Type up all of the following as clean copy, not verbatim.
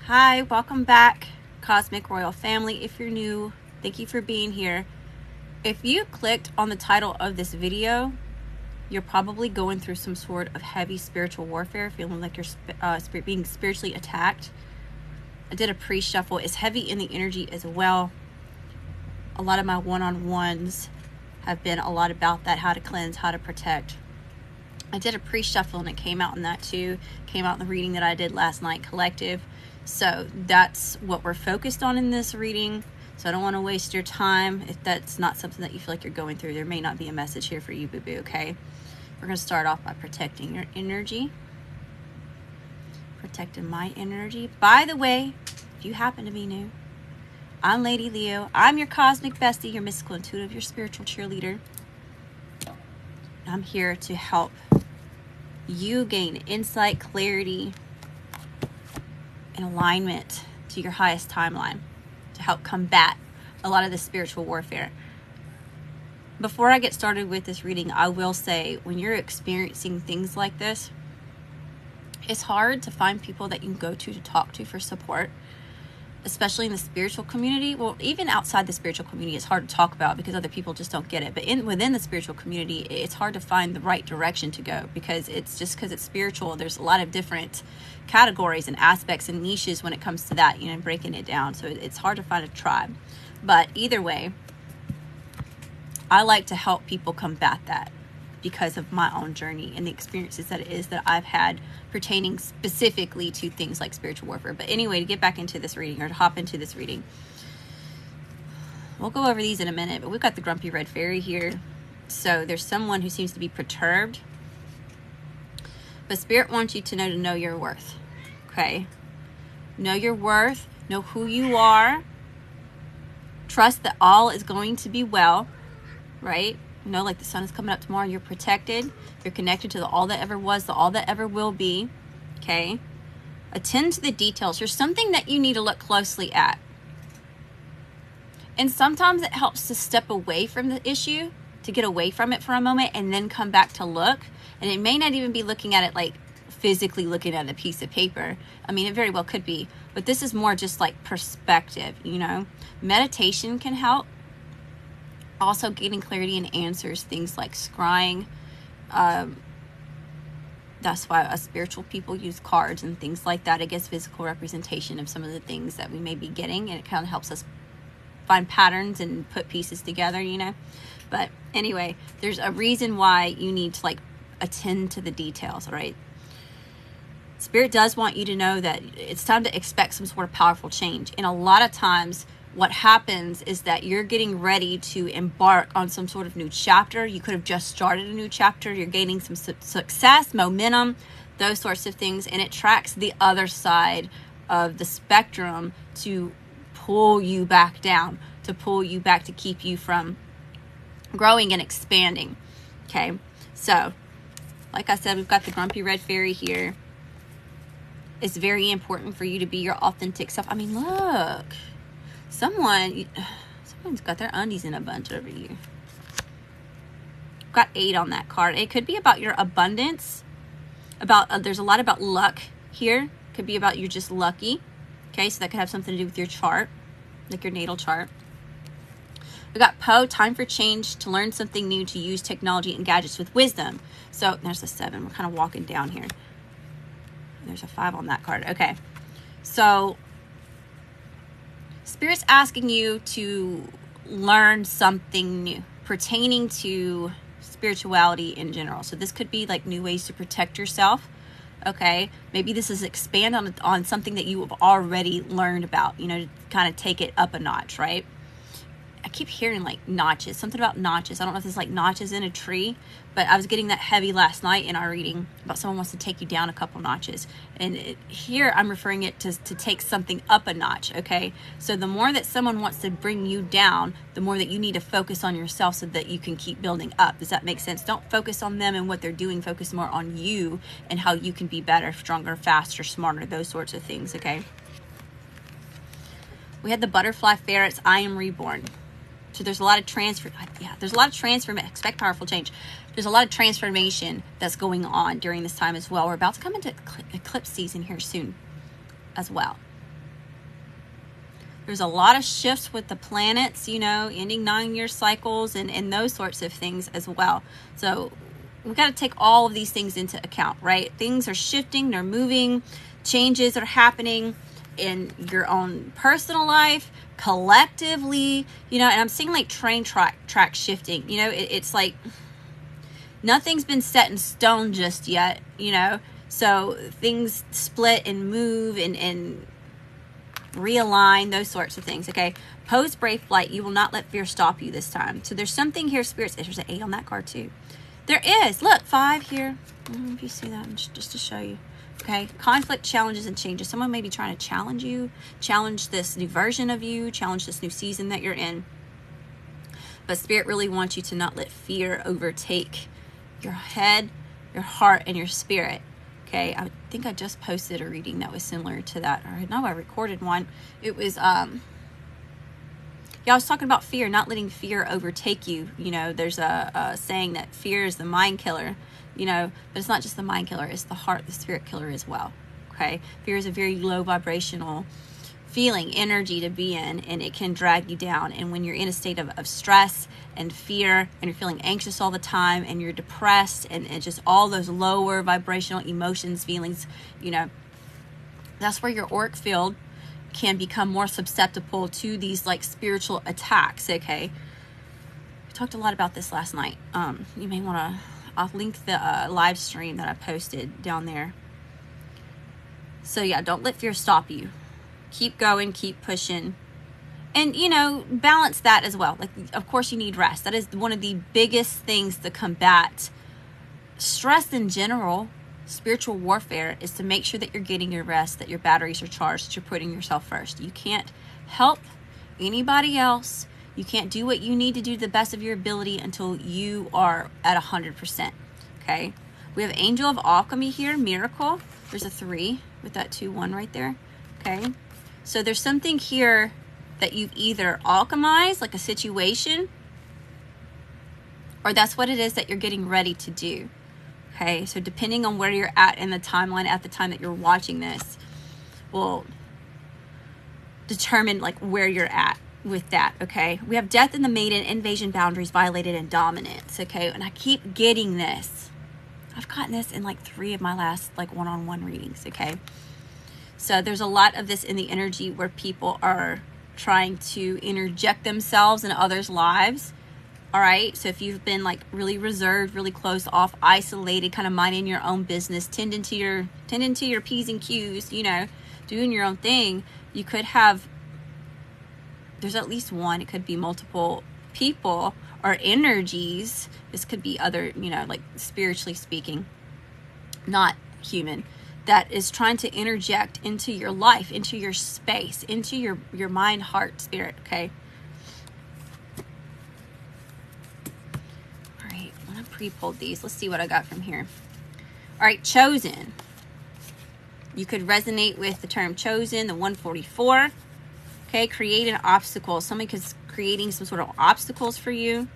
Hi, welcome back, Cosmic Royal Family. If you're new, thank you for being here. If you clicked on the title of this video, you're probably going through some sort of heavy spiritual warfare, feeling like you're being spiritually attacked. I did a pre-shuffle. It's heavy in the energy as well. A lot of my one-on-ones have been a lot about that, how to cleanse, how to protect. I did a pre-shuffle and it came out in that too. Came out in the reading that I did last night, collective. So that's what we're focused on in this reading. So I don't want to waste your time if that's not something that you feel like you're going through. There may not be a message here for you, boo-boo, okay? We're going to start off by protecting your energy. Protecting my energy. By the way, if you happen to be new, I'm Lady Leo. I'm your cosmic bestie, your mystical intuitive, your spiritual cheerleader. I'm here to help you gain insight, clarity, and alignment to your highest timeline to help combat a lot of the spiritual warfare. Before I get started with this reading, I will say when you're experiencing things like this, it's hard to find people that you can go to talk to for support, especially in the spiritual community. Well, even outside the spiritual community, it's hard to talk about because other people just don't get it. But within the spiritual community, it's hard to find the right direction to go because it's spiritual. There's a lot of different categories and aspects and niches when it comes to that, breaking it down. So it's hard to find a tribe. But either way, I like to help people combat that because of my own journey and the experiences that I've had pertaining specifically to things like spiritual warfare. But anyway, to get back into this reading, or to hop into this reading, we'll go over these in a minute, but we've got the Grumpy Red Fairy here. So there's someone who seems to be perturbed, but Spirit wants you to know your worth, okay? Know your worth, know who you are, trust that all is going to be well, right? Like the sun is coming up tomorrow, you're protected, you're connected to the all that ever was, the all that ever will be, okay? Attend to the details. There's something that you need to look closely at. And sometimes it helps to step away from the issue, to get away from it for a moment and then come back to look. And it may not even be looking at it like physically looking at a piece of paper. I mean, it very well could be, but this is more just like perspective, Meditation can help. Also getting clarity and answers, things like scrying. That's why us spiritual people use cards and things like that. It gets physical representation of some of the things that we may be getting, and it kind of helps us find patterns and put pieces together, But anyway, there's a reason why you need to attend to the details, all right? Spirit does want you to know that it's time to expect some sort of powerful change. And a lot of times what happens is that you're getting ready to embark on some sort of new chapter. You could have just started a new chapter. You're gaining some success, momentum, those sorts of things. And it tracks the other side of the spectrum to pull you back down, to pull you back, to keep you from growing and expanding. Okay, so like I said, we've got the Grumpy Red Fairy here. It's very important for you to be your authentic self. I mean, look. Someone's got their undies in a bunch over you. Got 8 on that card. It could be about your abundance. There's a lot about luck here. Could be about you're just lucky. Okay, so that could have something to do with your chart, like your natal chart. We got Poe, time for change, to learn something new, to use technology and gadgets with wisdom. So there's a 7. We're kind of walking down here. There's a 5 on that card. Okay, so Spirit's asking you to learn something new pertaining to spirituality in general. So this could be like new ways to protect yourself. Okay, maybe this is expand on something that you have already learned about, to kind of take it up a notch, right? I keep hearing like notches, something about notches. I don't know if it's like notches in a tree, but I was getting that heavy last night in our reading about someone wants to take you down a couple notches. And here I'm referring it to take something up a notch, okay? So the more that someone wants to bring you down, the more that you need to focus on yourself so that you can keep building up. Does that make sense? Don't focus on them and what they're doing. Focus more on you and how you can be better, stronger, faster, smarter, those sorts of things, okay? We had the butterfly ferrets, I am reborn. So there's a lot of expect powerful change. There's a lot of transformation that's going on during this time as well. We're about to come into eclipse season here soon as well. There's a lot of shifts with the planets, you know, ending 9-year cycles and those sorts of things as well. So we've got to take all of these things into account, right? Things are shifting, they're moving, changes are happening in your own personal life, collectively, you know, and I'm seeing like train track shifting, you know, it's like nothing's been set in stone just yet, you know, so things split and move and realign, those sorts of things. Okay, pose brave flight. You will not let fear stop you this time. So there's something here, spirits. There's an 8 on that card too. There is, look, 5 here. I don't know if you see that, just to show you. Okay, conflict, challenges, and changes. Someone may be trying to challenge you, challenge this new version of you, challenge this new season that you're in. But Spirit really wants you to not let fear overtake your head, your heart, and your spirit. Okay, I think I just posted a reading that was similar to that. Or no, I recorded one. It was, yeah, I was talking about fear, not letting fear overtake you. You know, there's a saying that fear is the mind killer, you know, but it's not just the mind killer, it's the heart, the spirit killer as well. Okay, fear is a very low vibrational feeling, energy to be in, and it can drag you down. And when you're in a state of stress and fear, and you're feeling anxious all the time, and you're depressed, and just all those lower vibrational emotions, feelings, you know, that's where your auric field can become more susceptible to these like spiritual attacks. Okay, we talked a lot about this last night. You may want to, I'll link the live stream that I posted down there. So yeah, don't let fear stop you. Keep going, keep pushing, and you know, balance that as well. Like, of course you need rest. That is one of the biggest things to combat stress in general. Spiritual warfare is to make sure that you're getting your rest, that your batteries are charged, that you're putting yourself first. You can't help anybody else. You can't do what you need to do to the best of your ability until you are at 100%. Okay, we have Angel of Alchemy here, Miracle. There's a 3 with that 2-1 right there. Okay, so there's something here that you've either alchemized, like a situation, or that's what it is that you're getting ready to do. Okay, so depending on where you're at in the timeline at the time that you're watching this will determine like where you're at with that. Okay, we have Death in the Maiden, invasion, boundaries violated, and dominance. Okay, and I keep getting this. I've gotten this in like 3 of my last like one-on-one readings. Okay, so there's a lot of this in the energy where people are trying to interject themselves in others' lives. All right, so if you've been like really reserved, really closed off, isolated, kind of minding your own business, tending to your P's and Q's, you know, doing your own thing, you could have, there's at least one, it could be multiple people or energies. This could be other, you know, like spiritually speaking, not human, that is trying to interject into your life, into your space, into your mind, heart, spirit. Okay. All right. I'm going to pre-pulled these. Let's see what I got from here. All right. Chosen. You could resonate with the term chosen, the 144. Okay. Create an obstacle. Somebody is creating some sort of obstacles for you.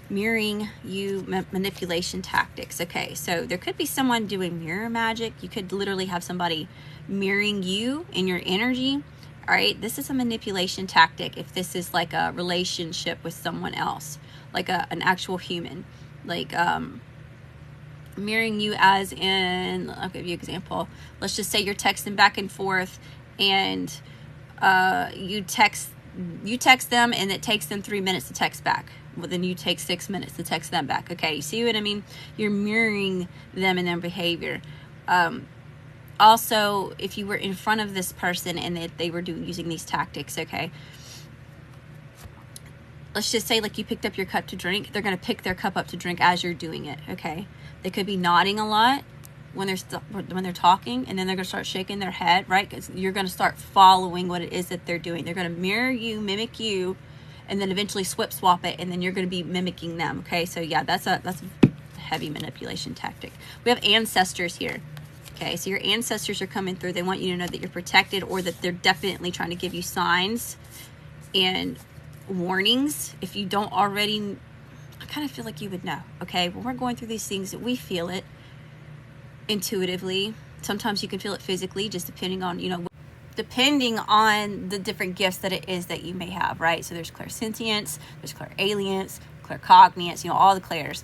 Mirroring you, manipulation tactics. Okay, so there could be someone doing mirror magic. You could literally have somebody mirroring you in your energy. All right, this is a manipulation tactic if this is like a relationship with someone else, like an actual human, like mirroring you as in, I'll give you an example. Let's just say you're texting back and forth, and you text them, and it takes them 3 minutes to text back. Well, then you take 6 minutes to text them back. Okay, you see what I mean? You're mirroring them in their behavior. Also, if you were in front of this person and they were using these tactics, okay, let's just say like you picked up your cup to drink, they're going to pick their cup up to drink as you're doing it. Okay, they could be nodding a lot when they're talking, and then they're going to start shaking their head, right? Because you're going to start following what it is that they're doing. They're going to mirror you, mimic you, and then eventually swap it, and then you're going to be mimicking them. Okay, so yeah, that's a heavy manipulation tactic. We have ancestors here. Okay, so your ancestors are coming through. They want you to know that you're protected, or that they're definitely trying to give you signs and warnings. If you don't already, I kind of feel like you would know. Okay, when we're going through these things, we feel it intuitively. Sometimes you can feel it physically, just depending on, you know, depending on the different gifts that it is that you may have, right? So there's clairsentience, there's clairalience, claircognizance, you know, all the clairs.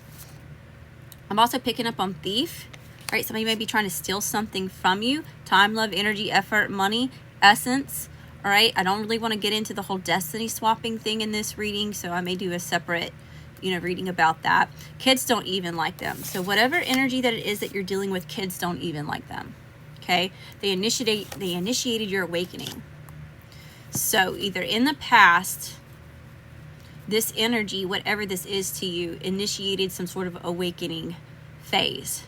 I'm also picking up on thief, right? Somebody may be trying to steal something from you. Time, love, energy, effort, money, essence, all right? I don't really want to get into the whole destiny swapping thing in this reading, so I may do a separate, you know, reading about that. Kids don't even like them. So whatever energy that it is that you're dealing with, kids don't even like them, okay? They initiated your awakening. So either in the past, this energy, whatever this is to you, initiated some sort of awakening phase.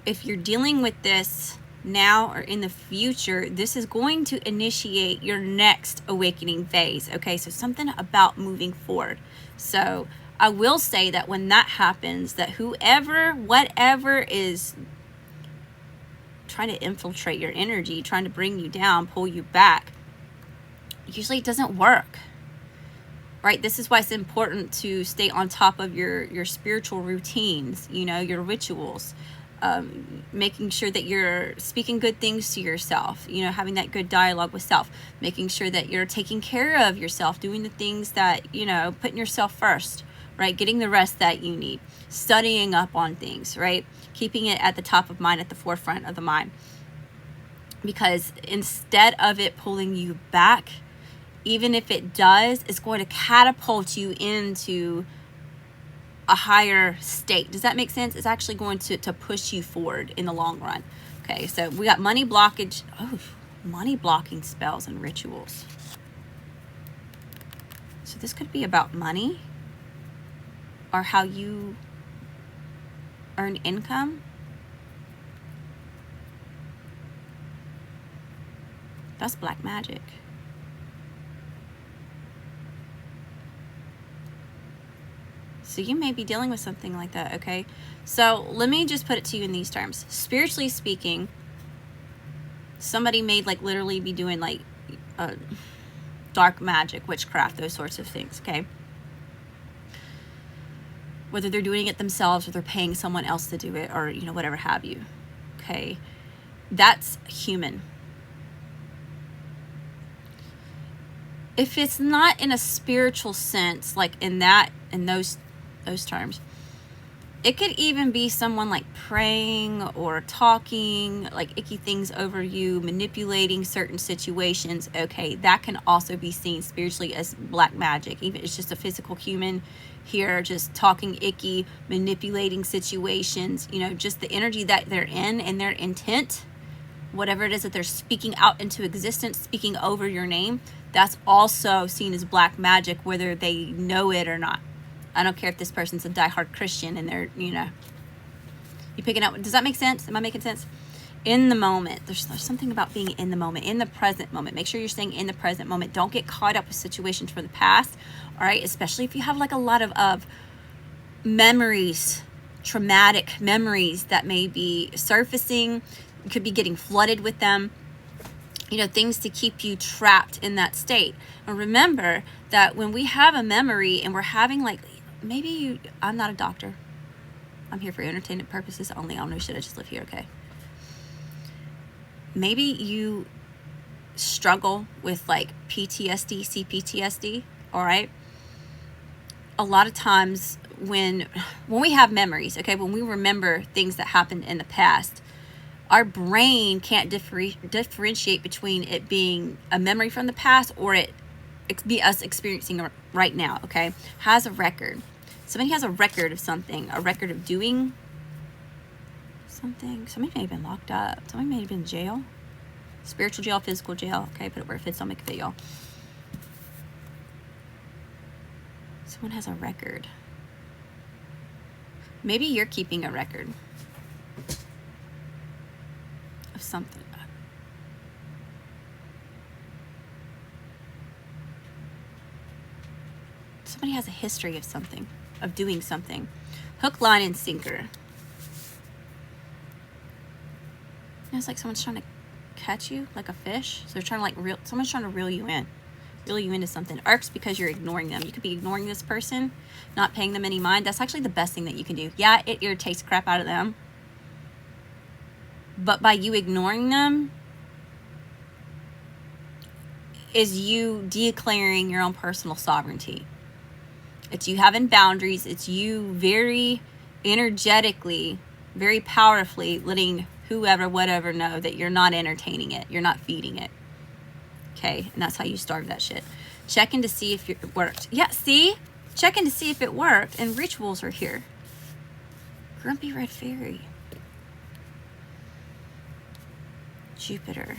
If you're dealing with this now or in the future, this is going to initiate your next awakening phase. Okay, so something about moving forward. So I will say that when that happens, that whoever, whatever is trying to infiltrate your energy, trying to bring you down, pull you back, usually it doesn't work, right? This is why it's important to stay on top of your spiritual routines, you know, your rituals, making sure that you're speaking good things to yourself, you know, having that good dialogue with self, making sure that you're taking care of yourself, doing the things that, you know, putting yourself first, right? Getting the rest that you need, studying up on things, right? Keeping it at the top of mind, at the forefront of the mind. Because instead of it pulling you back, even if it does, it's going to catapult you into a higher state. Does that make sense? It's actually going to push you forward in the long run. Okay, so we got money blockage. Oh, money blocking spells and rituals. So this could be about money or how you earn income. That's black magic. So you may be dealing with something like that, okay? So let me just put it to you in these terms. Spiritually speaking, somebody may like literally be doing like dark magic, witchcraft, those sorts of things, okay? Whether they're doing it themselves or they're paying someone else to do it or, you know, whatever have you, okay? That's human. If it's not in a spiritual sense, like in those terms, it could even be someone like praying or talking like icky things over you, manipulating certain situations. Okay, that can also be seen spiritually as black magic. Even if it's just a physical human here just talking icky, manipulating situations, you know, just the energy that they're in and their intent, whatever it is that they're speaking out into existence, speaking over your name, that's also seen as black magic, whether they know it or not. I don't care if this person's a diehard Christian and they're, you know, you picking up. Does that make sense? Am I making sense? In the moment. There's something about being in the moment, in the present moment. Make sure you're staying in the present moment. Don't get caught up with situations from the past, all right? Especially if you have like a lot of memories, traumatic memories that may be surfacing. You could be getting flooded with them. You know, things to keep you trapped in that state. And remember that when we have a memory and we're having like, I'm not a doctor. I'm here for entertainment purposes only. I don't know shit. I just live here, okay? Maybe you struggle with like PTSD, CPTSD, all right? A lot of times when we have memories, okay, when we remember things that happened in the past, our brain can't differentiate between it being a memory from the past or it be us experiencing right now, okay? Has a record. Somebody has a record of something, a record of doing something. Somebody may have been locked up. Somebody may have been in jail. Spiritual jail, physical jail. Okay, put it where it fits. Don't make it fit, y'all. Someone has a record. Maybe you're keeping a record of something. Somebody has a history of something, of doing something. Hook, line, and sinker. It's like someone's trying to catch you like a fish. So they're trying to like someone's trying to reel you into something. Irks because you're ignoring them. You could be ignoring this person, not paying them any mind. That's actually the best thing that you can do. Yeah, it irritates crap out of them. But by you ignoring them, is you declaring your own personal sovereignty. It's you having boundaries. It's you very energetically, very powerfully letting whoever, whatever know that you're not entertaining it. You're not feeding it. Okay? And that's how you starve that shit. Checking to see if it worked. Yeah, see? Checking to see if it worked. And rituals are here. Grumpy Red Fairy. Jupiter.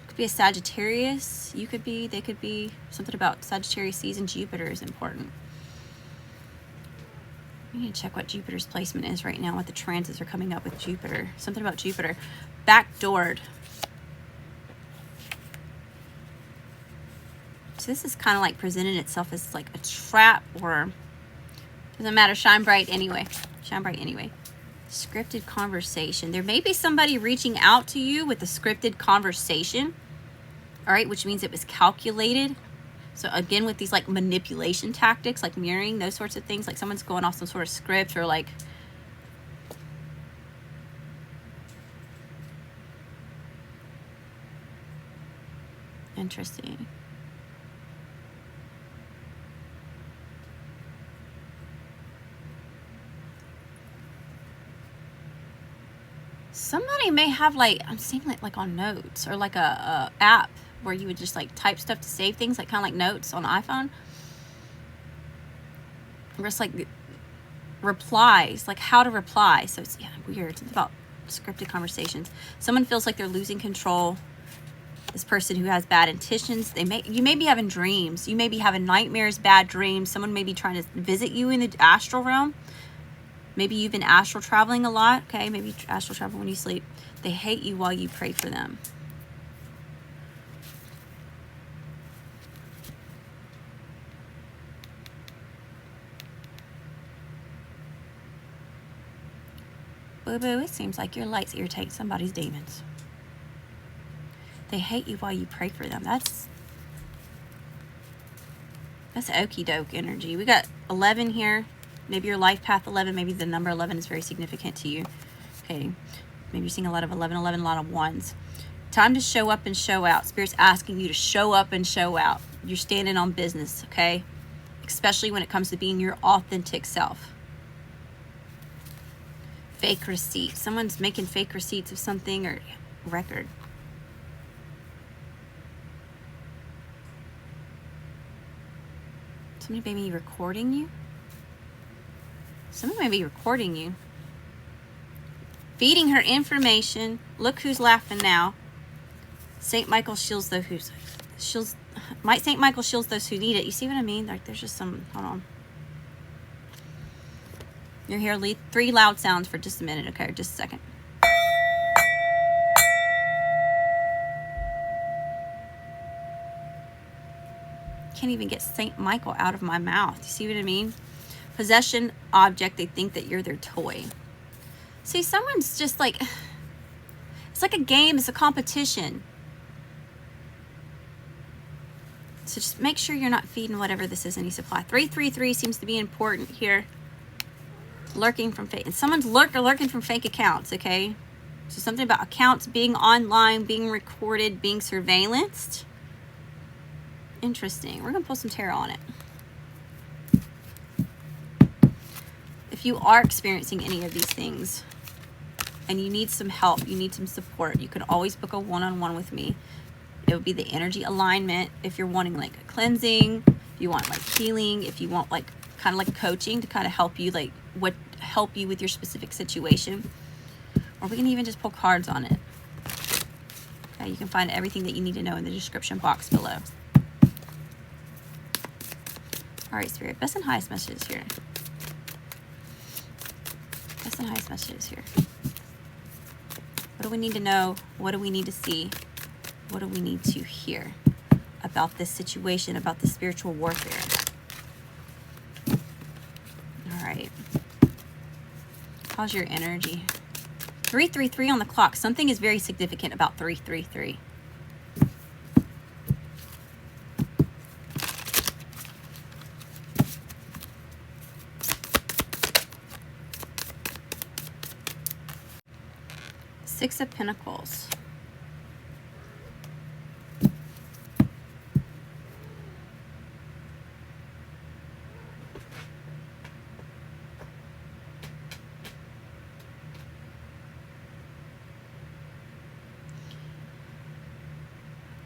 Could be a Sagittarius. You could be, they could be. Something about Sagittarius season. Jupiter is important. We need to check what Jupiter's placement is right now, what the transits are coming up with Jupiter. Something about Jupiter. Backdoored. So this is kind of like presenting itself as like a trap, or doesn't matter, shine bright anyway. Shine bright anyway. Scripted conversation. There may be somebody reaching out to you with a scripted conversation. All right, which means it was calculated. So again, with these like manipulation tactics, like mirroring, those sorts of things, like someone's going off some sort of script, or like interesting. Somebody may have like, I'm seeing like on notes, or like a app where you would just like type stuff to save things, like kind of like notes on iPhone. Or just like replies, like how to reply. So it's, yeah, weird. It's about scripted conversations. Someone feels like they're losing control. This person who has bad intentions, you may be having dreams. You may be having nightmares, bad dreams. Someone may be trying to visit you in the astral realm. Maybe you've been astral traveling a lot. Okay, maybe astral travel when you sleep. They hate you while you pray for them. Boo-boo, it seems like your lights irritate somebody's demons. They hate you while you pray for them. That's okie doke energy. We got 11 here. Maybe your life path 11. Maybe the number 11 is very significant to you. Okay. Maybe you're seeing a lot of 11, 11, a lot of ones. Time to show up and show out. Spirit's asking you to show up and show out. You're standing on business, okay? Especially when it comes to being your authentic self. Fake receipt. Someone's making fake receipts of something, or record. Somebody may be recording you. Somebody may be recording you. Feeding her information. Look who's laughing now. St. Michael shields those who St. Michael shields those who need it. You see what I mean? Like there's just some, hold on. You're here, lead 3 loud sounds for just a minute, okay? Just a second. Can't even get St. Michael out of my mouth. You see what I mean? Possession object, they think that you're their toy. See, someone's just like, it's like a game, it's a competition. So just make sure you're not feeding whatever this is any supply. 333 seems to be important here. Lurking from fake, and someone's lurking from fake accounts, okay? So something about accounts being online, being recorded, being surveillanced. Interesting. We're gonna pull some tarot on it. If you are experiencing any of these things and you need some help, you need some support, you can always book a one-on-one with me. It would be the energy alignment. If you're wanting like a cleansing, if you want like healing, if you want like kind of like coaching to kind of help you, like help you with your specific situation, or we can even just pull cards on it. Okay, you can find everything that you need to know in the description box below. All right, Spirit, best and highest messages here. Best and highest messages here. What do we need to know? What do we need to see? What do we need to hear about this situation, about the spiritual warfare? All right. How's your energy? 333 on the clock. Something is very significant about 333. Six of Pentacles.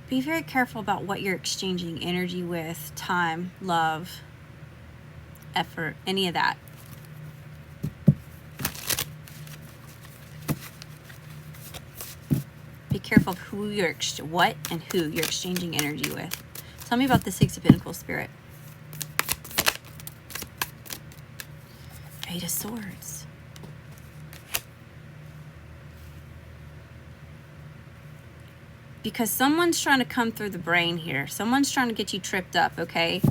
be very careful about what you're exchanging energy with, time, love, effort, any of that. Be careful of who you're, what and who you're exchanging energy with. Tell me about the Six of Pentacles, Spirit. Eight of Swords. Because someone's trying to come through the brain here. Someone's trying to get you tripped up, okay?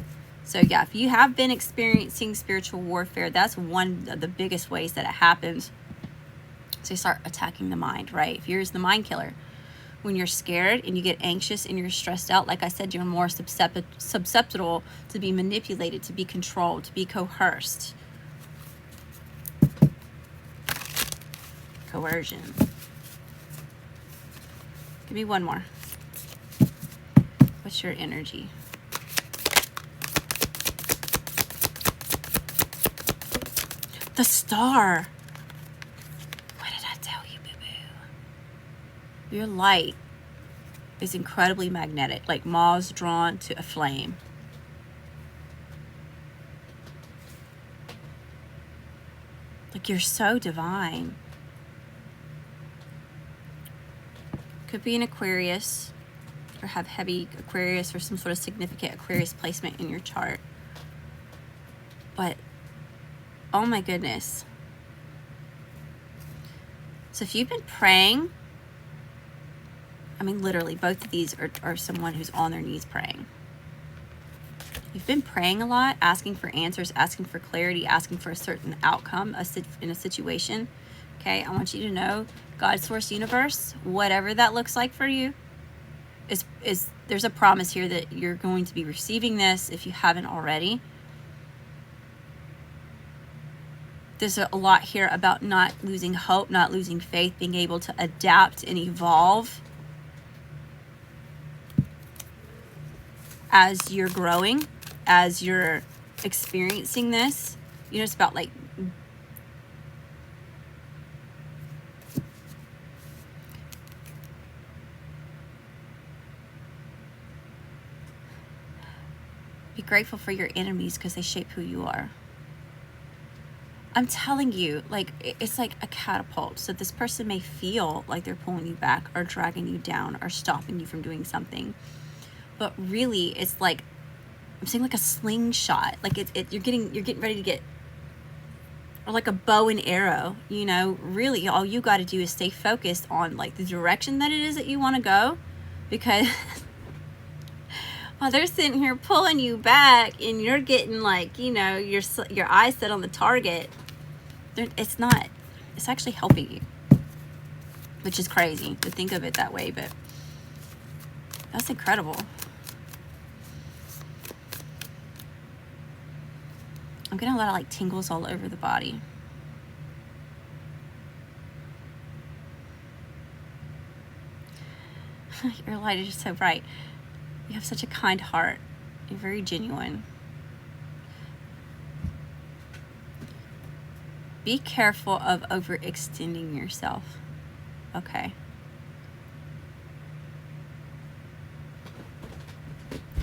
So yeah, if you have been experiencing spiritual warfare, that's one of the biggest ways that it happens. So you start attacking the mind, right? Fear is the mind killer. When you're scared and you get anxious and you're stressed out, like I said, you're more susceptible to be manipulated, to be controlled, to be coerced. Coercion. Give me one more. What's your energy? The Star. What did I tell you, boo-boo? Your light is incredibly magnetic, like moths drawn to a flame. Like you're so divine. Could be an Aquarius, or have heavy Aquarius or some sort of significant Aquarius placement in your chart. But, oh my goodness. So if you've been praying, I mean literally both of these are someone who's on their knees praying. You've been praying a lot, asking for answers, asking for clarity, asking for a certain outcome in a situation. Okay, I want you to know, God, Source, Universe, whatever that looks like for you, is there's a promise here that you're going to be receiving this if you haven't already. There's a lot here about not losing hope, not losing faith, being able to adapt and evolve as you're growing, as you're experiencing this. You know, it's about like be grateful for your enemies because they shape who you are. I'm telling you, like, it's like a catapult. So this person may feel like they're pulling you back or dragging you down or stopping you from doing something. But really, it's like, I'm saying like a slingshot. Like you're getting ready to get, or like a bow and arrow, you know. Really, all you got to do is stay focused on like the direction that it is that you want to go. Because while they're sitting here pulling you back and you're getting like, you know, your eyes set on the target, it's not, it's actually helping you, which is crazy to think of it that way, but that's incredible. I'm getting a lot of like tingles all over the body. Your light is just so bright. You have such a kind heart. You're very genuine. Be careful of overextending yourself. Okay.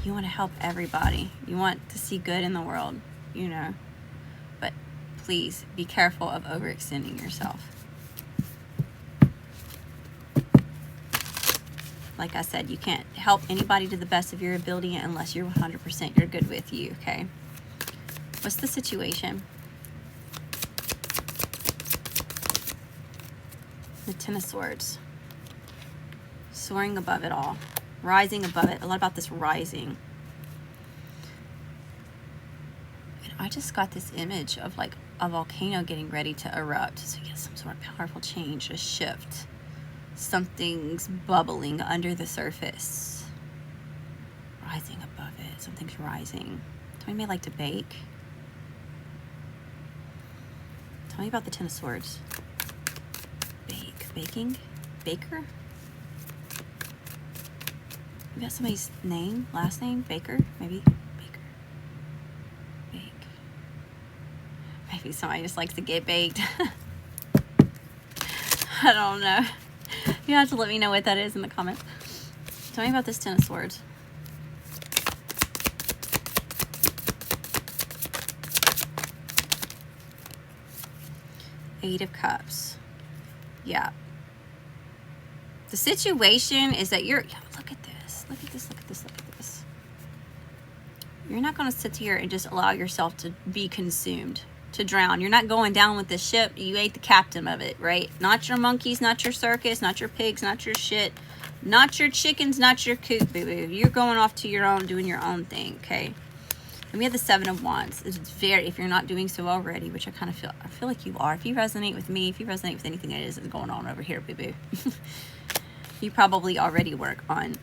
You want to help everybody. You want to see good in the world, you know. But please be careful of overextending yourself. Like I said, you can't help anybody to the best of your ability unless you're 100% you're good with you, okay? What's the situation? The Ten of Swords. Soaring above it all. Rising above it. A lot about this rising. And I just got this image of like a volcano getting ready to erupt. So you get some sort of powerful change, a shift. Something's bubbling under the surface. Rising above it. Something's rising. Tell me you may like to bake. Tell me about the Ten of Swords. Baking? Baker? You got somebody's name? Last name? Baker? Maybe? Baker. Bake. Maybe somebody just likes to get baked. I don't know. You have to let me know what that is in the comments. Tell me about this Ten of Swords. Eight of Cups. Yeah. The situation is that you're, look at this. Look at this, look at this, look at this. You're not going to sit here and just allow yourself to be consumed, to drown. You're not going down with the ship. You ain't the captain of it, right? Not your monkeys, not your circus, not your pigs, not your shit, not your chickens, not your coop, boo-boo. You're going off to your own, doing your own thing, okay? And we have the Seven of Wands. It's very, if you're not doing so already, which I feel like you are. If you resonate with me, if you resonate with anything that is going on over here, boo-boo, you probably already work on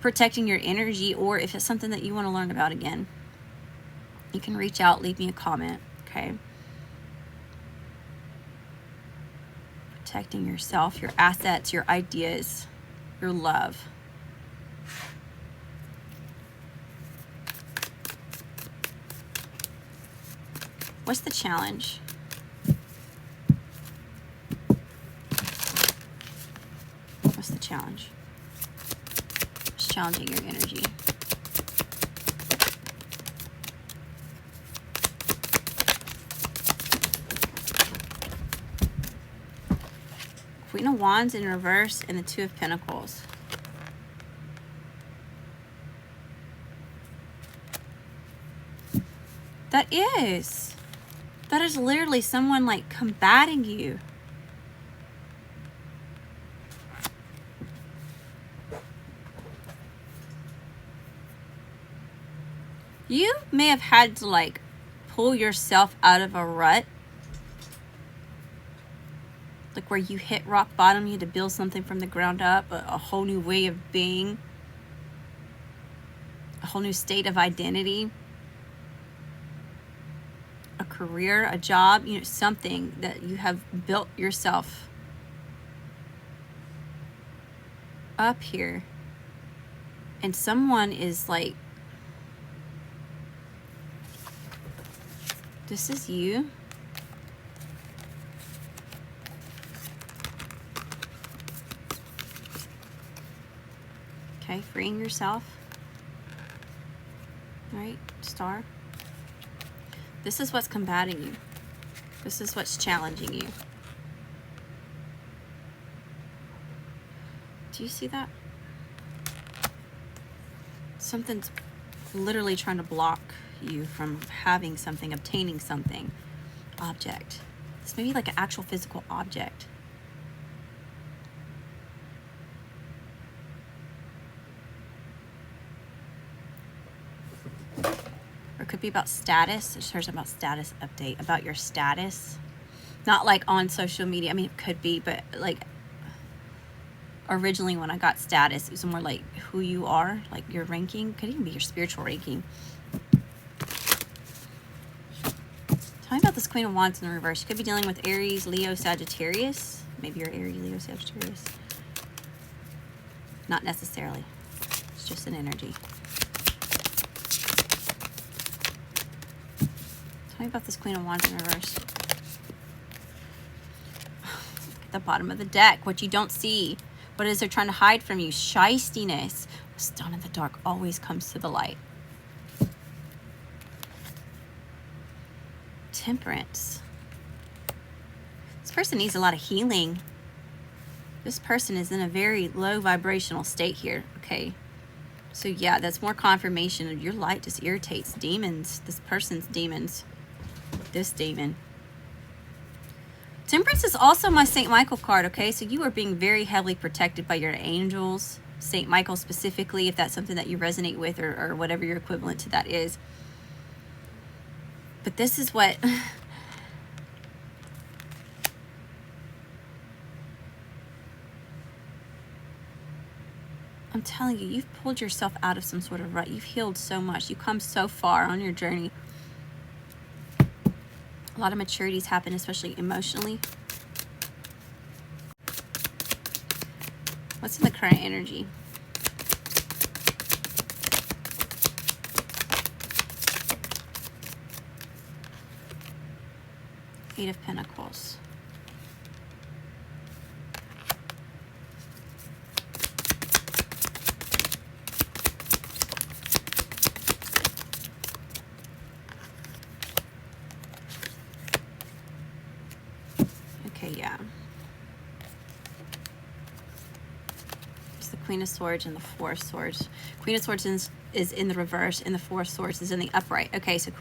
protecting your energy, or if it's something that you want to learn about again, you can reach out, leave me a comment, okay? Protecting yourself, your assets, your ideas, your love. What's the challenge? What's the challenge? What's challenging your energy? Queen of Wands in reverse and the Two of Pentacles. That is literally someone like combating you. You may have had to like pull yourself out of a rut. Like where you hit rock bottom, you had to build something from the ground up, a whole new way of being, a whole new state of identity, a career, a job, you know, something that you have built yourself up here. And someone is like, this is you. Okay, freeing yourself. All right, Star. This is what's combating you. This is what's challenging you. Do you see that? Something's literally trying to block you from having something, obtaining something. Object. This may be like an actual physical object. Or it could be about status. It shares about status update, about your status. Not like on social media. I mean, it could be, but like originally when I got status, it was more like who you are, like your ranking. Could even be your spiritual ranking. Tell me about this Queen of Wands in the reverse. You could be dealing with Aries, Leo, Sagittarius. Maybe you're Aries, Leo, Sagittarius. Not necessarily. It's just an energy. Tell me about this Queen of Wands in reverse. Look at the bottom of the deck. What you don't see. What is they're trying to hide from you? Shystiness. What's done in the dark always comes to the light. Temperance. This person needs a lot of healing. This person is in a very low vibrational state here, okay? So yeah, that's more confirmation of your light just irritates demons. This person's demons. This demon. Temperance is also my St. Michael card, okay? So you are being very heavily protected by your angels. St. Michael specifically, if that's something that you resonate with, or whatever your equivalent to that is. But this is what... I'm telling you, you've pulled yourself out of some sort of rut. You've healed so much. You've come so far on your journey. A lot of maturities happen, especially emotionally. What's in the current energy? Eight of Pentacles. Queen of Swords and the Four of Swords. Queen of Swords is in the reverse, and the Four of Swords is in the upright. Okay, so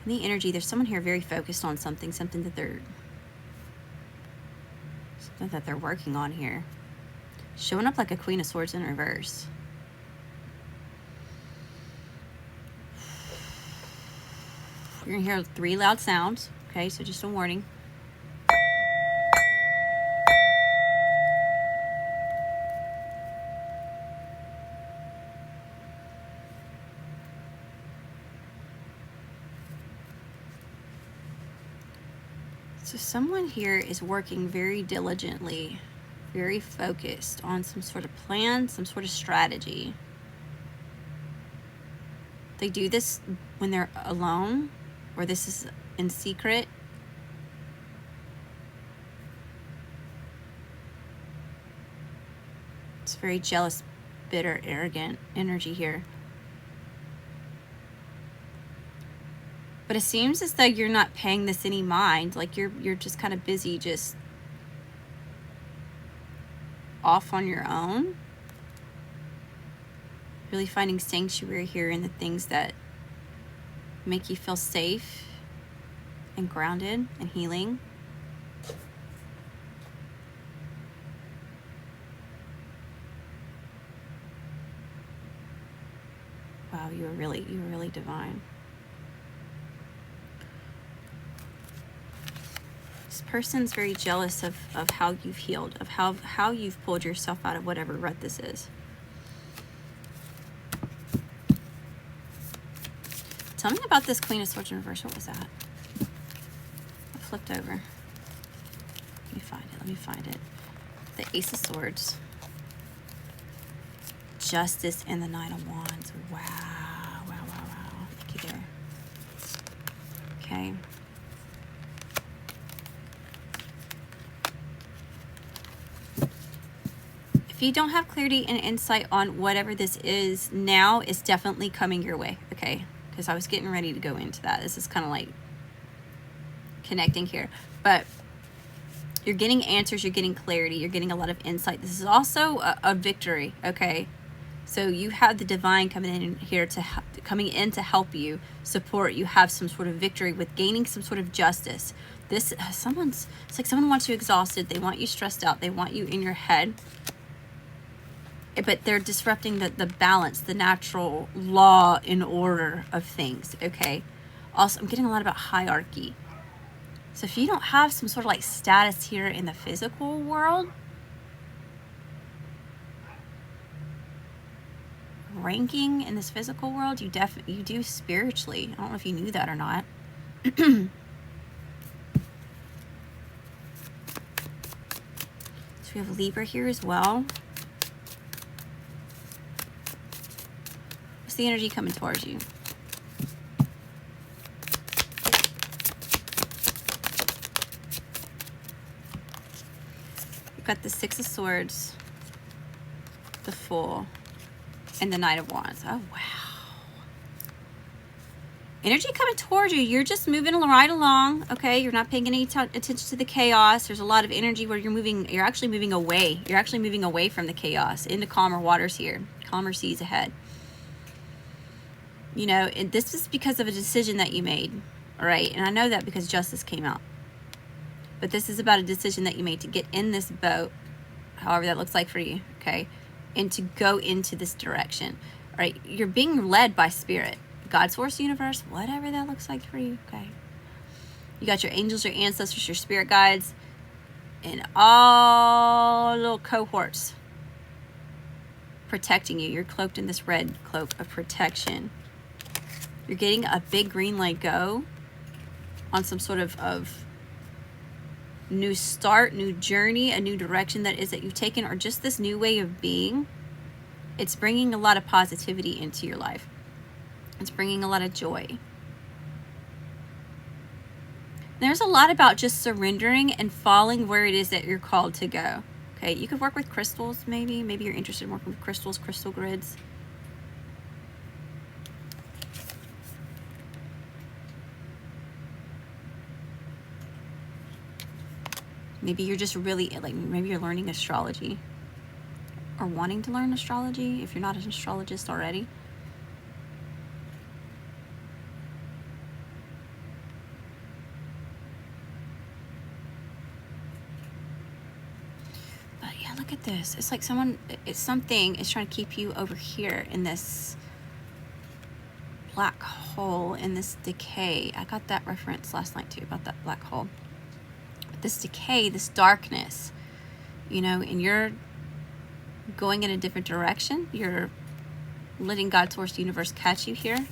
in the energy, there's someone here very focused on something that they're working on here. Showing up like a Queen of Swords in reverse. You're gonna hear 3 loud sounds. Okay, so just a warning. So someone here is working very diligently, very focused on some sort of plan, some sort of strategy. They do this when they're alone, or this is in secret. It's very jealous, bitter, arrogant energy here. But it seems as though you're not paying this any mind. Like you're just kind of busy, just off on your own. Really finding sanctuary here in the things that make you feel safe and grounded and healing. Wow, you were really divine. This person's very jealous of how you've healed, of how you've pulled yourself out of whatever rut this is. Tell me about this Queen of Swords in reverse. What was that? I flipped over. Let me find it. The Ace of Swords. Justice and the Knight of Wands. Wow. Thank you there. Okay. If you don't have clarity and insight on whatever this is now, it's definitely coming your way, okay? Because I was getting ready to go into that. This is kind of like connecting here. But you're getting answers, you're getting clarity, you're getting a lot of insight. This is also a victory, okay? So you have the divine coming in here coming in to help you, support you, have some sort of victory with gaining some sort of justice. It's like someone wants you exhausted, they want you stressed out, they want you in your head. But they're disrupting the balance, the natural law and order of things, okay? Also, I'm getting a lot about hierarchy. So if you don't have some sort of like status here in the physical world, ranking in this physical world, you do spiritually. I don't know if you knew that or not. So we have Libra here as well. What's the energy coming towards you? We've got the Six of Swords, the Fool, and the Knight of Wands. Oh, wow. Energy coming towards you. You're just moving right along, okay? You're not paying any attention to the chaos. There's a lot of energy where you're actually moving away. You're actually moving away from the chaos into calmer waters here, calmer seas ahead. You know, this is because of a decision that you made, all right? And I know that because justice came out. But this is about a decision that you made to get in this boat, however that looks like for you, okay? And to go into this direction, all right? You're being led by spirit, God, source, universe, whatever that looks like for you, okay? You got your angels, your ancestors, your spirit guides, and all little cohorts protecting you. You're cloaked in this red cloak of protection. You're getting a big green light go on some sort of new start, new journey, a new direction that you've taken, or just this new way of being. It's bringing a lot of positivity into your life. It's bringing a lot of joy. There's a lot about just surrendering and following where it is that you're called to go. Okay, you could work with crystals maybe. Maybe you're interested in working with crystals, crystal grids. Maybe you're just really, like, maybe you're learning astrology. or wanting to learn astrology if you're not an astrologist already. But yeah, look at this. It's like something is trying to keep you over here in this black hole, in this decay. I got that reference last night too about that black hole. But this decay, this darkness, you know, and you're going in a different direction. You're letting God, source, the universe catch you here.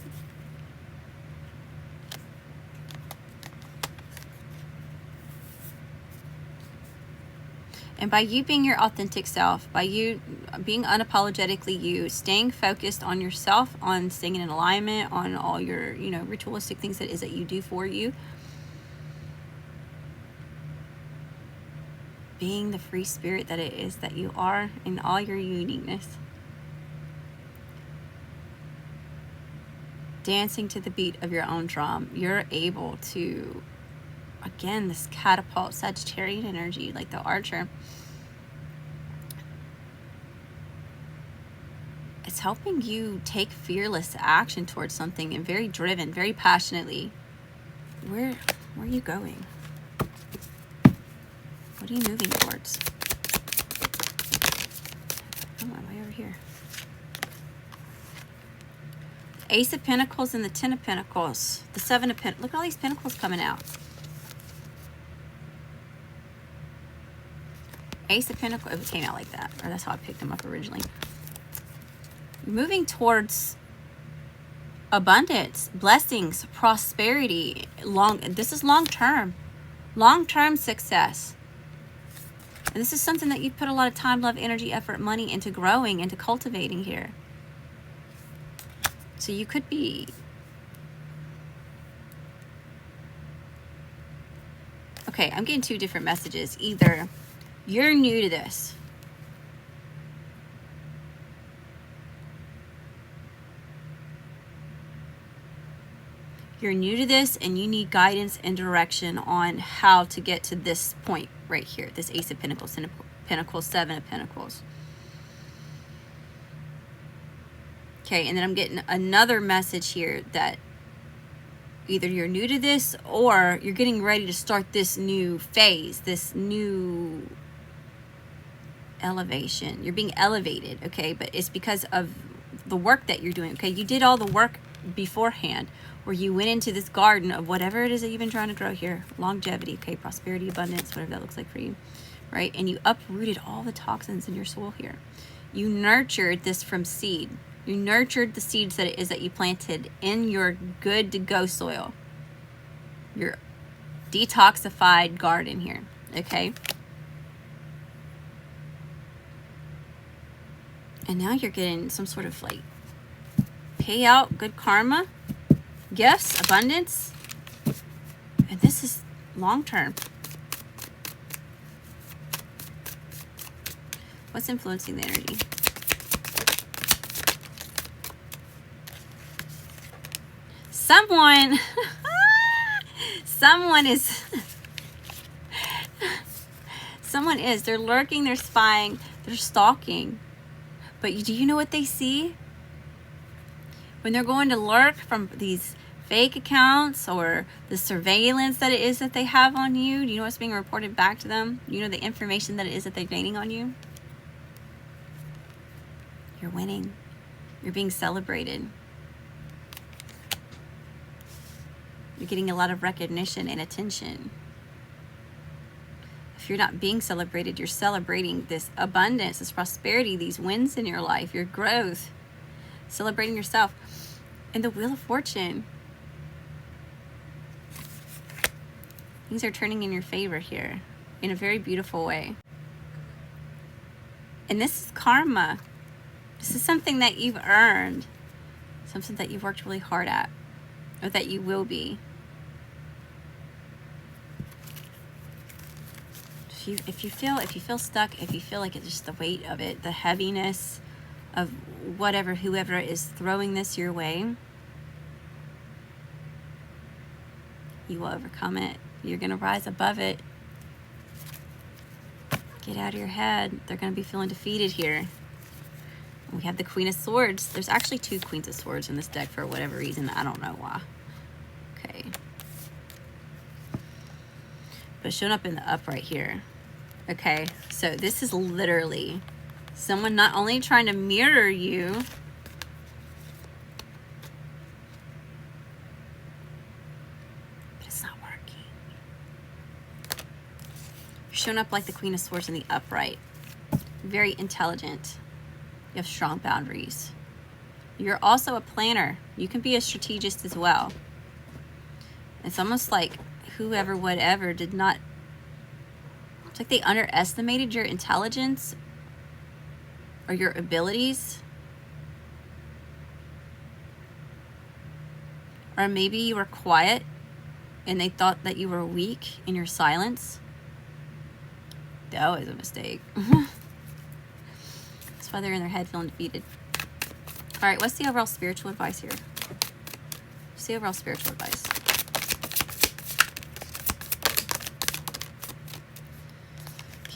And by you being your authentic self, by you being unapologetically you, staying focused on yourself, on staying in alignment, on all your, you know, ritualistic things that is that you do for you, being the free spirit that it is that you are in all your uniqueness, dancing to the beat of your own drum, you're able to, again, this catapult Sagittarian energy, like the archer. It's helping you take fearless action towards something, and very driven, very passionately. Where are you going? What are you moving towards? Come on, way over here. Ace of Pentacles and the Ten of Pentacles. The Seven of Pentacles. Look at all these pentacles coming out. Ace of Pentacles. It came out like that. Or that's how I picked them up originally. Moving towards abundance, blessings, prosperity. This is long-term. Long-term success. And this is something that you put a lot of time, love, energy, effort, money into growing, into cultivating here. So you could be... Okay, I'm getting two different messages. Either you're new to this. You're new to this and you need guidance and direction on how to get to this point right here. This Ace of Pentacles, Ten of Pentacles, Seven of Pentacles. Okay, and then I'm getting another message here that either you're new to this or you're getting ready to start this new phase, this new elevation. You're being elevated, okay? But it's because of the work that you're doing, okay? You did all the work beforehand, where you went into this garden of whatever it is that you've been trying to grow here. Longevity, okay? Prosperity, abundance, whatever that looks like for you, right? And you uprooted all the toxins in your soul here. You nurtured this from seed. You nurtured the seeds that it is that you planted in your good to go soil. Your detoxified garden here, okay? And now you're getting some sort of like payout, good karma, gifts, abundance. And this is long term. What's influencing the energy? Someone is, they're lurking, they're spying, they're stalking. But do you know what they see? When they're going to lurk from these fake accounts or the surveillance that it is that they have on you, do you know what's being reported back to them? You know the information that it is that they're gaining on you? You're winning. You're being celebrated. You're getting a lot of recognition and attention. If you're not being celebrated, you're celebrating this abundance, this prosperity, these wins in your life, your growth, celebrating yourself. And the Wheel of Fortune. Things are turning in your favor here in a very beautiful way. And this is karma. This is something that you've earned, something that you've worked really hard at, or that you will be. If you feel stuck, if you feel like it's just the weight of it, the heaviness of whoever is throwing this your way, you will overcome it. You're going to rise above it. Get out of your head. They're going to be feeling defeated here. We have the Queen of Swords. There's actually 2 Queens of Swords in this deck for whatever reason. I don't know why. Okay. But showing up in the upright here. Okay, so this is literally someone not only trying to mirror you, but it's not working. You're showing up like the Queen of Swords in the upright. Very intelligent. You have strong boundaries. You're also a planner. You can be a strategist as well. It's almost like whoever, whatever, did not... It's like they underestimated your intelligence or your abilities. Or maybe you were quiet and they thought that you were weak in your silence. That was a mistake. That's why they're in their head feeling defeated. All right, what's the overall spiritual advice here? What's the overall spiritual advice?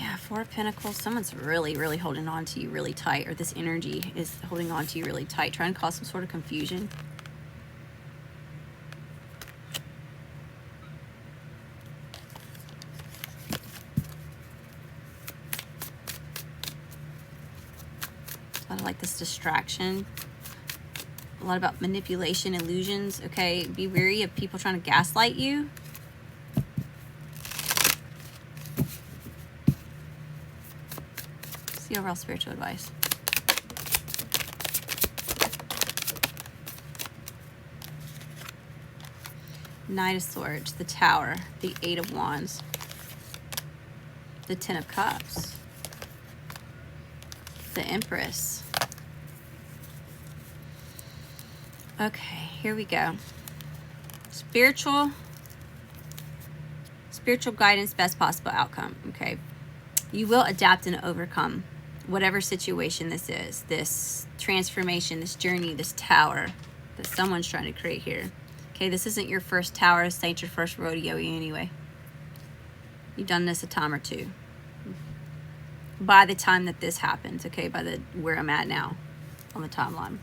Yeah, 4 of Pentacles. Someone's really, really holding on to you really tight, or this energy is holding on to you really tight, trying to cause some sort of confusion. A lot of like this distraction. A lot about manipulation, illusions. Okay, be wary of people trying to gaslight you. What's the overall spiritual advice? Knight of Swords, the Tower, the 8 of Wands, the 10 of Cups, the Empress. Okay, here we go. Spiritual guidance, best possible outcome. Okay, you will adapt and overcome whatever situation this is, this transformation, this journey, this tower that someone's trying to create here. Okay, this isn't your first tower. This ain't your first rodeo anyway. You've done this a time or 2. By the time that this happens, okay, by the where I'm at now on the timeline.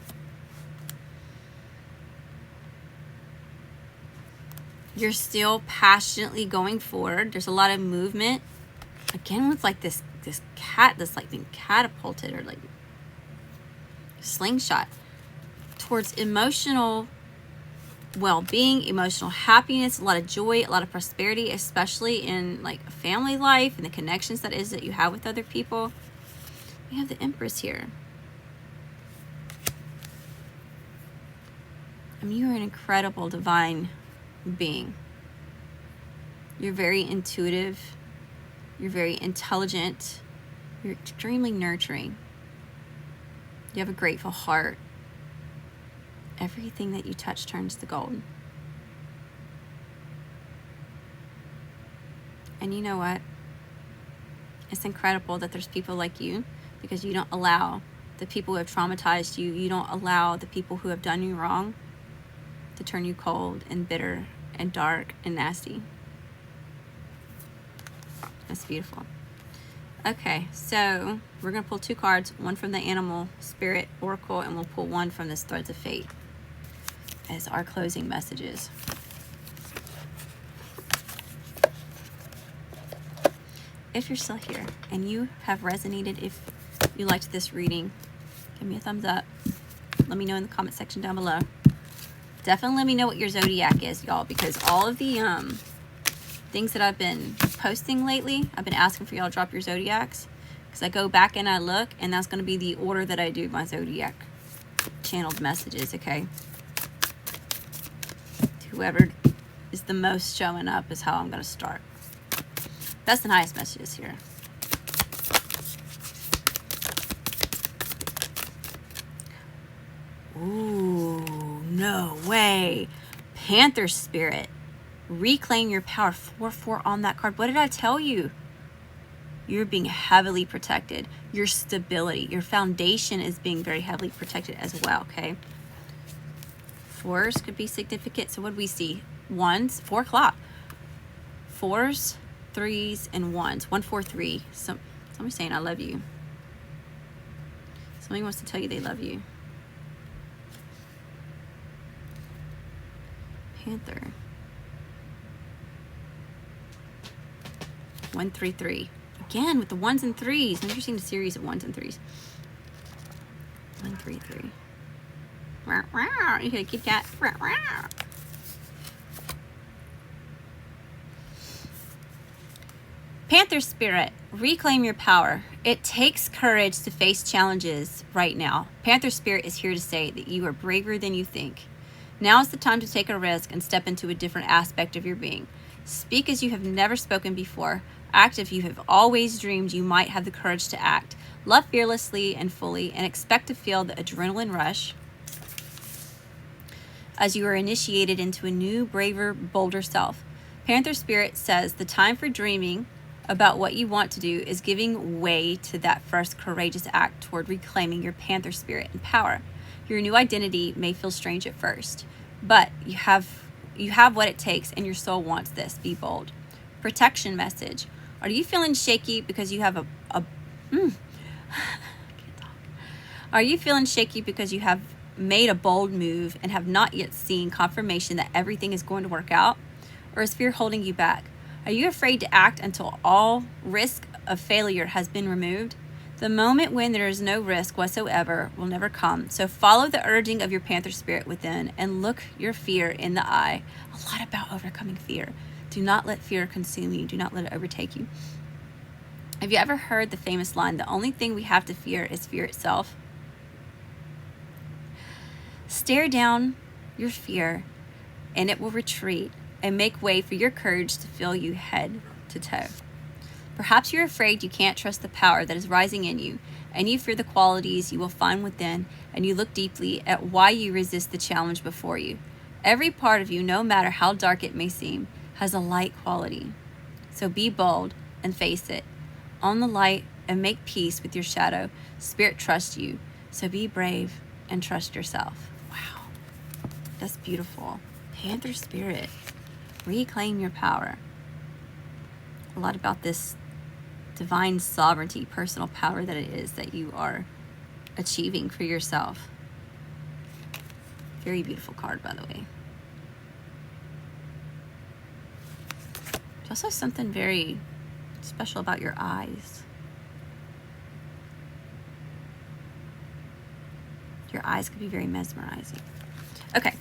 You're still passionately going forward. There's a lot of movement. Again, with like this cat that's like being catapulted or like slingshot towards emotional well-being, emotional happiness, a lot of joy, a lot of prosperity, especially in like a family life and the connections that you have with other people. We have the Empress here. I mean, you are an incredible divine being. You're very intuitive. You're very intelligent. You're extremely nurturing. You have a grateful heart. Everything that you touch turns to gold. And you know what? It's incredible that there's people like you, because you don't allow the people who have traumatized you, you don't allow the people who have done you wrong to turn you cold and bitter and dark and nasty. That's beautiful. Okay, so we're going to pull 2 cards, one from the Animal Spirit Oracle, and we'll pull one from this Threads of Fate as our closing messages. If you're still here and you have resonated, if you liked this reading, give me a thumbs up. Let me know in the comment section down below. Definitely let me know what your zodiac is, y'all, because all of the things that I've been posting lately, I've been asking for y'all to drop your zodiacs, because I go back and I look, and that's going to be the order that I do my zodiac channeled messages. Okay, whoever is the most showing up is how I'm going to start. Best and highest messages here. Ooh, no way. Panther Spirit. Reclaim your power. 4/4 on that card. What did I tell you? You're being heavily protected. Your stability, your foundation is being very heavily protected as well, okay? 4s could be significant. So what do we see? 1s, 4 o'clock. 4s, 3s, and 1s. 1, 4, 3. Somebody's saying I love you. Somebody wants to tell you they love you. Panther. 133. Again with the 1s and 3s. Maybe you're seeing a series of 1s and 3s. 133. You hear a kitty cat. Panther spirit, reclaim your power. It takes courage to face challenges right now. Panther spirit is here to say that you are braver than you think. Now is the time to take a risk and step into a different aspect of your being. Speak as you have never spoken before. Act if you have always dreamed you might have the courage to act. Love fearlessly and fully, and expect to feel the adrenaline rush as you are initiated into a new, braver, bolder self. Panther spirit says the time for dreaming about what you want to do is giving way to that first courageous act toward reclaiming your Panther spirit and power. Your new identity may feel strange at first, but you have what it takes, and your soul wants this. Be bold. Protection message. Are you feeling shaky because you have Are you feeling shaky because you have made a bold move and have not yet seen confirmation that everything is going to work out? Or is fear holding you back? Are you afraid to act until all risk of failure has been removed? The moment when there is no risk whatsoever will never come. So follow the urging of your Panther spirit within and look your fear in the eye. A lot about overcoming fear. Do not let fear consume you. Do not let it overtake you. Have you ever heard the famous line, the only thing we have to fear is fear itself? Stare down your fear and it will retreat and make way for your courage to fill you head to toe. Perhaps you're afraid you can't trust the power that is rising in you, and you fear the qualities you will find within, and you look deeply at why you resist the challenge before you. Every part of you, no matter how dark it may seem, has a light quality. So be bold and face it. Own the light and make peace with your shadow. Spirit trusts you, so be brave and trust yourself. Wow, that's beautiful. Panther spirit. Reclaim your power. A lot about this divine sovereignty, personal power that it is that you are achieving for yourself. Very beautiful card, by the way. There's also something very special about your eyes. Your eyes could be very mesmerizing. Okay,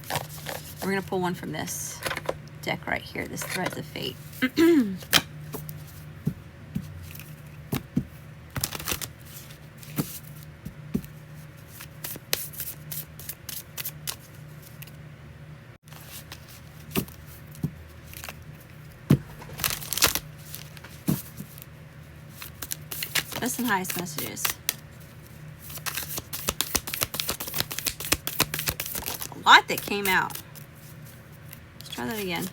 we're going to pull one from this deck right here, this Threads of Fate. Best and highest messages. A lot that came out. Let's try that again.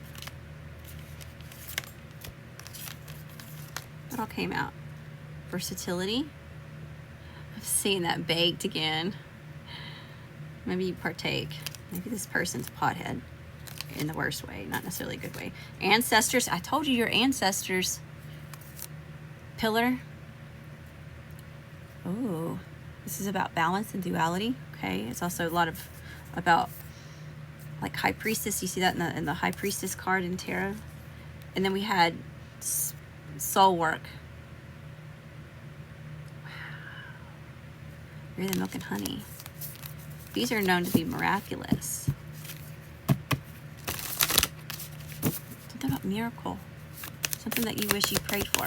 What all came out? Versatility. I've seen that baked again. Maybe you partake. Maybe this person's a pothead in the worst way, not necessarily a good way. Ancestors. I told you your ancestors. Pillar. Oh, this is about balance and duality. Okay, it's also a lot of about like High Priestess. You see that in the High Priestess card in tarot. And then we had soul work. Wow, you're the milk and honey. These are known to be miraculous. Something about miracle. Something that you wish you prayed for.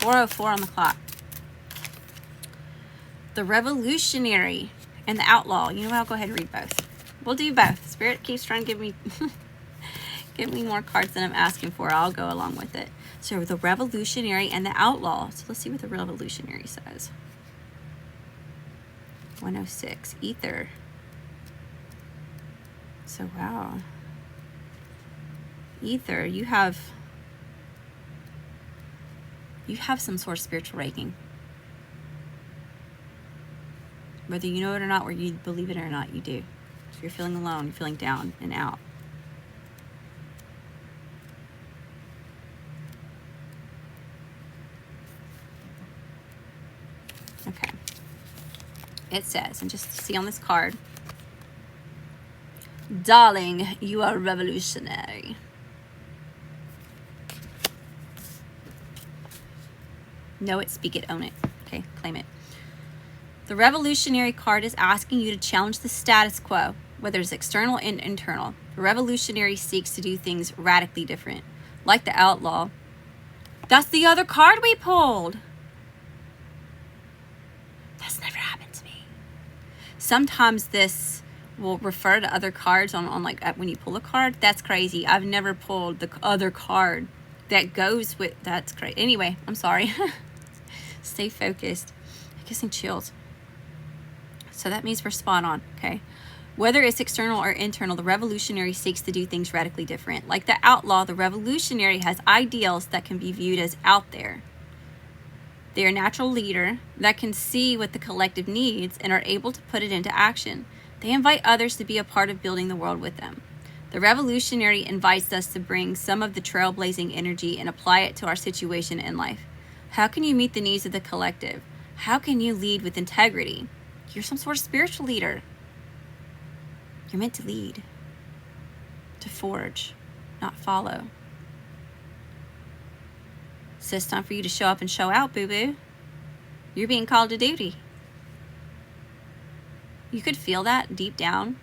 4:04 on the clock. The Revolutionary and the Outlaw. You know what? I'll go ahead and read both. We'll do both. Spirit keeps trying to give me give me more cards than I'm asking for. I'll go along with it. So the Revolutionary and the Outlaw. So let's see what the Revolutionary says. 106. Ether. So wow. Ether, you have some sort of spiritual raking. Whether you know it or not, or you believe it or not, you do. So you're feeling alone, you're feeling down and out. Okay. It says, and just see on this card, darling, you are revolutionary. Know it, speak it, own it. Okay, claim it. The revolutionary card is asking you to challenge the status quo, whether it's external and internal. The revolutionary seeks to do things radically different. Like the outlaw. That's the other card we pulled. That's never happened to me. Sometimes this will refer to other cards on like when you pull a card. That's crazy. I've never pulled the other card that goes with. That's crazy. Anyway, I'm sorry. Stay focused. I'm getting chills. So that means we're spot on, okay? Whether it's external or internal, the revolutionary seeks to do things radically different. Like the outlaw, the revolutionary has ideals that can be viewed as out there. They are a natural leader that can see what the collective needs and are able to put it into action. They invite others to be a part of building the world with them. The revolutionary invites us to bring some of the trailblazing energy and apply it to our situation in life. How can you meet the needs of the collective? How can you lead with integrity? You're some sort of spiritual leader. You're meant to lead, to forge, not follow. So it's time for you to show up and show out, boo-boo. You're being called to duty. You could feel that deep down.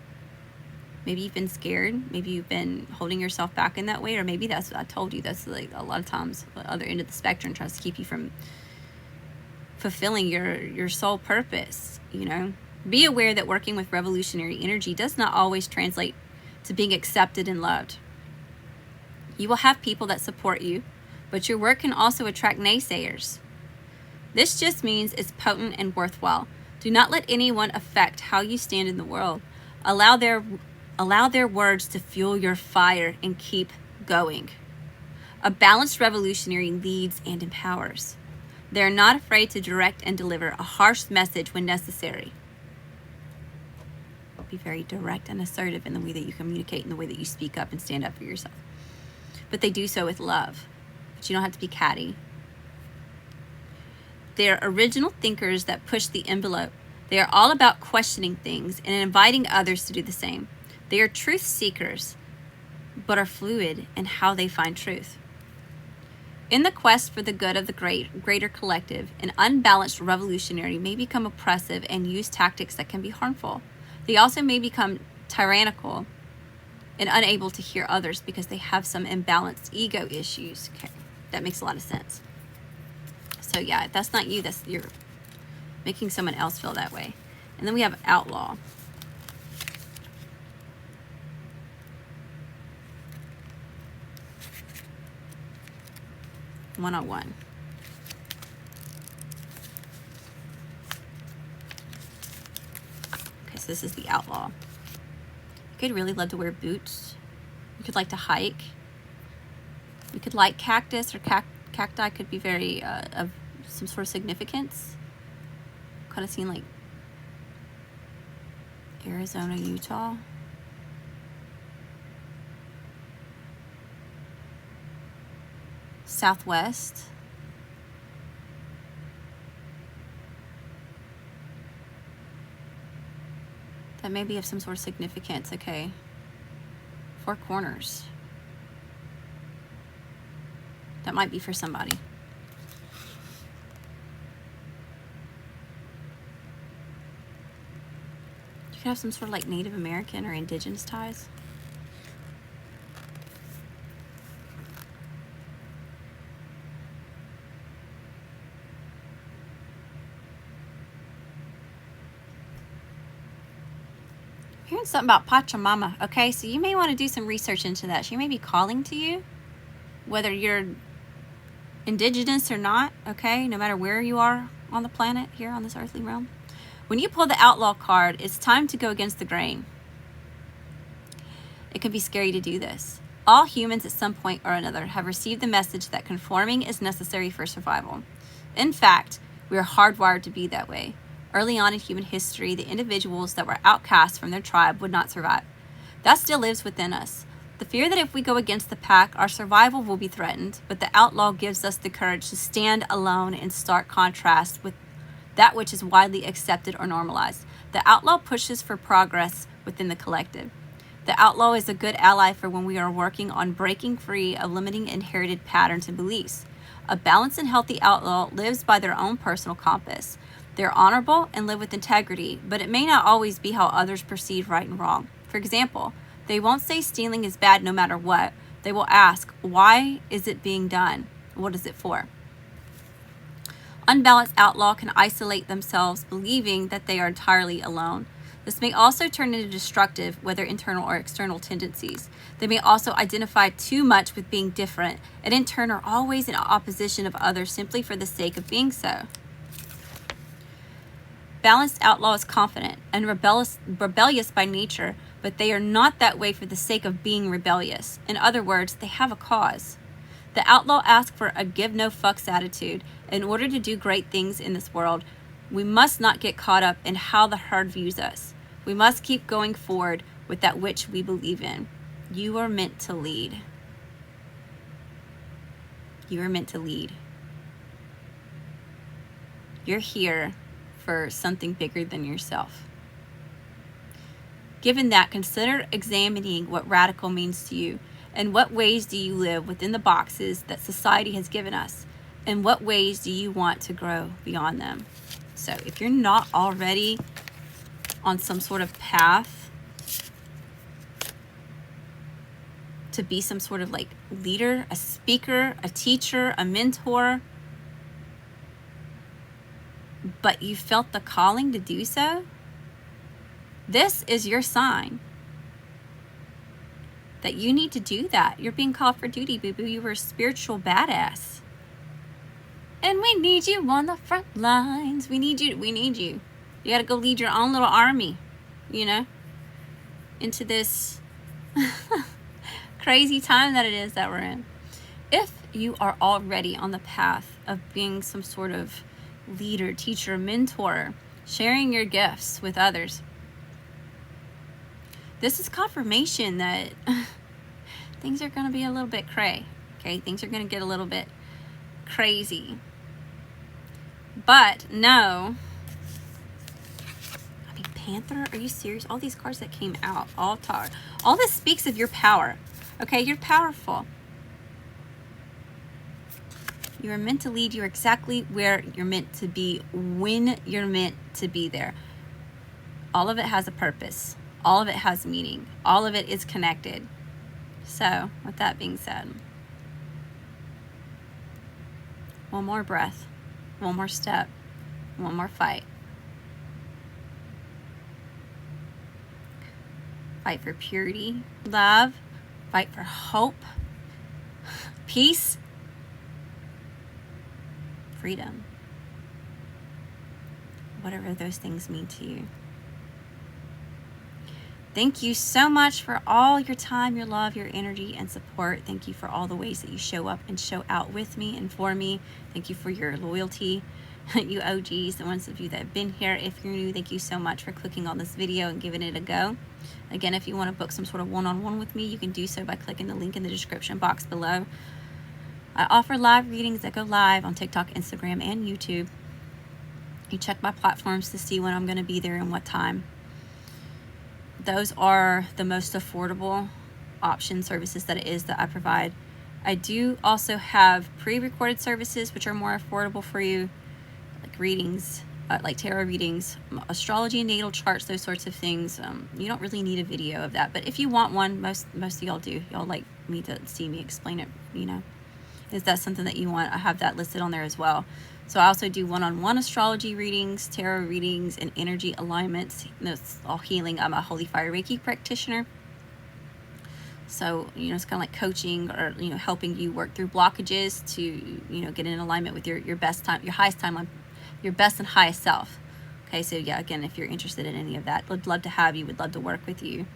Maybe you've been scared. Maybe you've been holding yourself back in that way. Or maybe that's what I told you. That's like a lot of times the other end of the spectrum tries to keep you from fulfilling your soul purpose, you know. Be aware that working with revolutionary energy does not always translate to being accepted and loved. You will have people that support you, but your work can also attract naysayers. This just means it's potent and worthwhile. Do not let anyone affect how you stand in the world. Allow their words to fuel your fire and keep going. A balanced revolutionary leads and empowers. They are not afraid to direct and deliver a harsh message when necessary. Be very direct and assertive in the way that you communicate, in the way that you speak up and stand up for yourself. But they do so with love. But you don't have to be catty. They are original thinkers that push the envelope. They are all about questioning things and inviting others to do the same. They are truth seekers, but are fluid in how they find truth. In the quest for the good of the greater collective, an unbalanced revolutionary may become oppressive and use tactics that can be harmful. They also may become tyrannical and unable to hear others because they have some imbalanced ego issues. Okay, that makes a lot of sense. So yeah, that's not you, that's you're making someone else feel that way. And then we have outlaw. One-on-one. Okay, so this is the outlaw. You could really love to wear boots. You could like to hike. You could like cactus, or cacti could be very of some sort of significance. Kind of seeing like Arizona, Utah. Southwest. That may be of some sort of significance. Okay. Four corners. That might be for somebody. You could have some sort of like Native American or indigenous ties. Hearing something about Pachamama. Okay, so you may want to do some research into that. She may be calling to you, whether you're indigenous or not, okay, no matter where you are on the planet here on this earthly realm. When you pull the outlaw card, it's time to go against the grain. It can be scary to do this. All humans at some point or another have received the message that conforming is necessary for survival. In fact, we are hardwired to be that way. Early on in human history, the individuals that were outcast from their tribe would not survive. That still lives within us. The fear that if we go against the pack, our survival will be threatened, but the outlaw gives us the courage to stand alone in stark contrast with that which is widely accepted or normalized. The outlaw pushes for progress within the collective. The outlaw is a good ally for when we are working on breaking free of limiting inherited patterns and beliefs. A balanced and healthy outlaw lives by their own personal compass. They're honorable and live with integrity, but it may not always be how others perceive right and wrong. For example, they won't say stealing is bad no matter what. They will ask, why is it being done? What is it for? Unbalanced outlaw can isolate themselves, believing that they are entirely alone. This may also turn into destructive, whether internal or external tendencies. They may also identify too much with being different, and in turn are always in opposition of others simply for the sake of being so. Balanced outlaw is confident and rebellious by nature, but they are not that way for the sake of being rebellious. In other words, they have a cause. The outlaw asks for a give no fucks attitude. In order to do great things in this world, we must not get caught up in how the herd views us. We must keep going forward with that which we believe in. You are meant to lead. You are meant to lead. You're here for something bigger than yourself. Given that, consider examining what radical means to you. In what ways do you live within the boxes that society has given us? In what ways do you want to grow beyond them? So if you're not already on some sort of path to be some sort of like leader, a speaker, a teacher, a mentor, but you felt the calling to do so, this is your sign that you need to do that. You're being called for duty, boo-boo. You were a spiritual badass. And we need you on the front lines. We need you. We need you. You got to go lead your own little army, you know, into this crazy time that it is that we're in. If you are already on the path of being some sort of leader, teacher, mentor, sharing your gifts with others, this is confirmation that things are going to be a little bit cray. Okay, things are going to get a little bit crazy. But no, I mean, Panther, are you serious? All these cards that came out, all this speaks of your power. Okay, you're powerful. You are meant to lead. You're exactly where you're meant to be when you're meant to be there. All of it has a purpose. All of it has meaning. All of it is connected. So, with that being said, one more breath, one more step, one more fight. Fight for purity, love, fight for hope, peace, freedom. Whatever those things mean to you. Thank you so much for all your time, your love, your energy, and support. Thank you for all the ways that you show up and show out with me and for me. Thank you for your loyalty. You OGs, the ones of you that have been here. If you're new, thank you so much for clicking on this video and giving it a go. Again, if you want to book some sort of one-on-one with me, you can do so by clicking the link in the description box below. I offer live readings that go live on TikTok, Instagram, and YouTube. You check my platforms to see when I'm going to be there and what time. Those are the most affordable option services that it is that I provide. I do also have pre-recorded services which are more affordable for you, like readings, like tarot readings, astrology and natal charts, those sorts of things. You don't really need a video of that, but if you want one, most of y'all do. Y'all like me to see me explain it, you know. Is that something that you want? I have that listed on there as well. So I also do one-on-one astrology readings, tarot readings, and energy alignments. That's all healing. I'm a Holy Fire Reiki practitioner. So, you know, it's kind of like coaching or, you know, helping you work through blockages to, you know, get in alignment with your best time, your highest time, your best and highest self. Okay, so yeah, again, if you're interested in any of that, would love to have you, would love to work with you.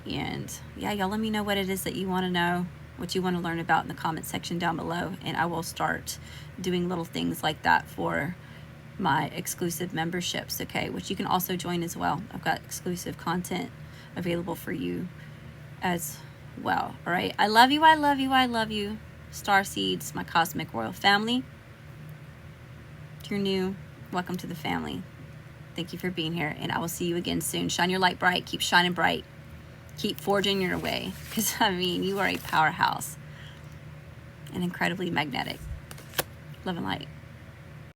And yeah, y'all let me know what it is that you want to know, what you want to learn about in the comment section down below, and I will start doing little things like that for my exclusive memberships, okay, which you can also join as well. I've got exclusive content available for you as well. All right, I love you, I love you, I love you, star seeds, my cosmic royal family. If you're new, Welcome to the family. Thank you for being here, and I will see you again soon. Shine your light bright. Keep shining bright. Keep forging your way, because, I mean, you are a powerhouse and incredibly magnetic. Love and light.